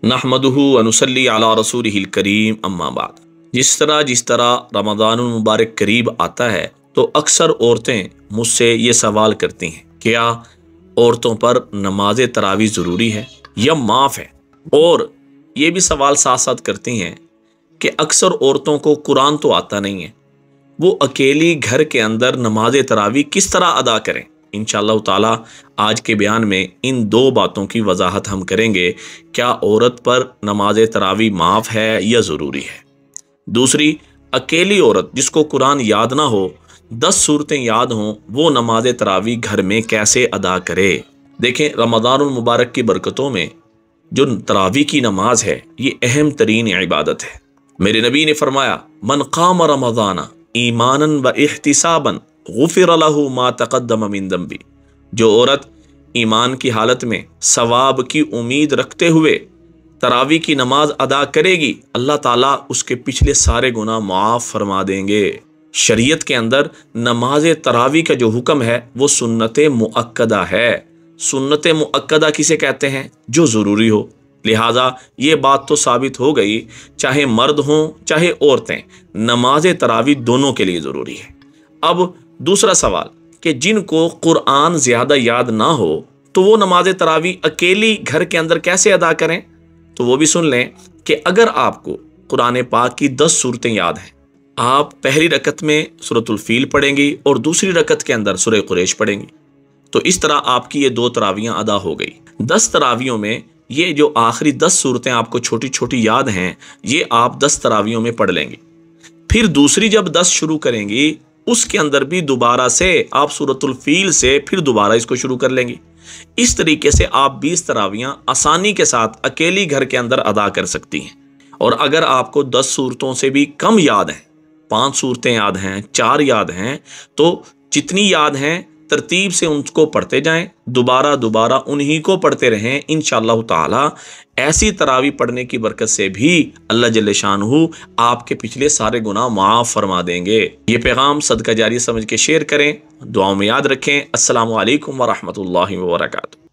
नहमदुहु व नुसल्ली अला रसूलिहिल करीम अम्मा बाद। जिस तरह रमज़ानुल मुबारक करीब आता है तो अक्सर औरतें मुझसे ये सवाल करती हैं, क्या औरतों पर नमाज तरावी ज़रूरी है या माफ़ है? और ये भी सवाल साथ साथ करती हैं कि अक्सर औरतों को कुरान तो आता नहीं है, वो अकेली घर के अंदर नमाज तरावी किस तरह अदा करें। इंशाअल्लाह ताला आज के बयान में इन दो बातों की वजाहत हम करेंगे। क्या औरत पर नमाज तरावी माफ़ है या ज़रूरी है? दूसरी, अकेली औरत जिसको कुरान याद ना हो, 10 सूरतें याद हों, वो नमाज तरावी घर में कैसे अदा करे। देखें, रमज़ानुल मुबारक की बरकतों में जो तरावी की नमाज है ये अहम तरीन इबादत है। मेरे नबी ने फरमाया, मन क़ाम रमज़ाना ईमानन व इहतिसाबन गुफ़िर लहु मा तक़द्दम मिन ज़ंबी। जो औरत ईमान की हालत में सवाब की उम्मीद रखते हुए तरावी की नमाज अदा करेगी, अल्लाह ताला उसके पिछले सारे गुनाह माफ़ फरमा देंगे। शरीयत के अंदर नमाज तरावी का जो हुक्म है वो सुन्नत मुअक्कदा है। सुन्नत मुअक्कदा किसे कहते हैं? जो ज़रूरी हो। लिहाजा ये बात तो साबित हो गई, चाहे मर्द हों चाहे औरतें, नमाज तरावी दोनों के लिए ज़रूरी है। अब दूसरा सवाल कि जिनको कुरान ज़्यादा याद ना हो तो वो नमाज तरावी अकेली घर के अंदर कैसे अदा करें? तो वो भी सुन लें कि अगर आपको कुरान पाक की 10 सूरतें याद हैं, आप पहली रकत में सूरतुल फील पढ़ेंगी और दूसरी रकत के अंदर सूरह कुरैश पढ़ेंगी, तो इस तरह आपकी ये 2 तरावियाँ अदा हो गई। 10 तरावियों में ये जो आखिरी 10 सूरतें आपको छोटी छोटी याद हैं, ये आप 10 तरावियों में पढ़ लेंगे। फिर दूसरी जब 10 शुरू करेंगी, उसके अंदर भी दोबारा से आप सूरतुल फील से फिर दोबारा इसको शुरू कर लेंगे। इस तरीके से आप 20 तरावियां आसानी के साथ अकेली घर के अंदर अदा कर सकती हैं। और अगर आपको 10 सूरतों से भी कम याद हैं, 5 सूरतें याद हैं, 4 याद हैं, तो जितनी याद हैं तरतीब से उनको पढ़ते जाएं, दोबारा दोबारा उन्हीं को पढ़ते रहें। इंशाअल्लाह ताला ऐसी तरावी पढ़ने की बरकत से भी अल्लाह जल्ले शानहू आपके पिछले सारे गुनाह माफ़ फरमा देंगे। ये पैगाम सदका जारी समझ के शेयर करें, दुआओं में याद रखें। अस्सलामु अलैकुम व रहमतुल्लाहि व बरकातुहू।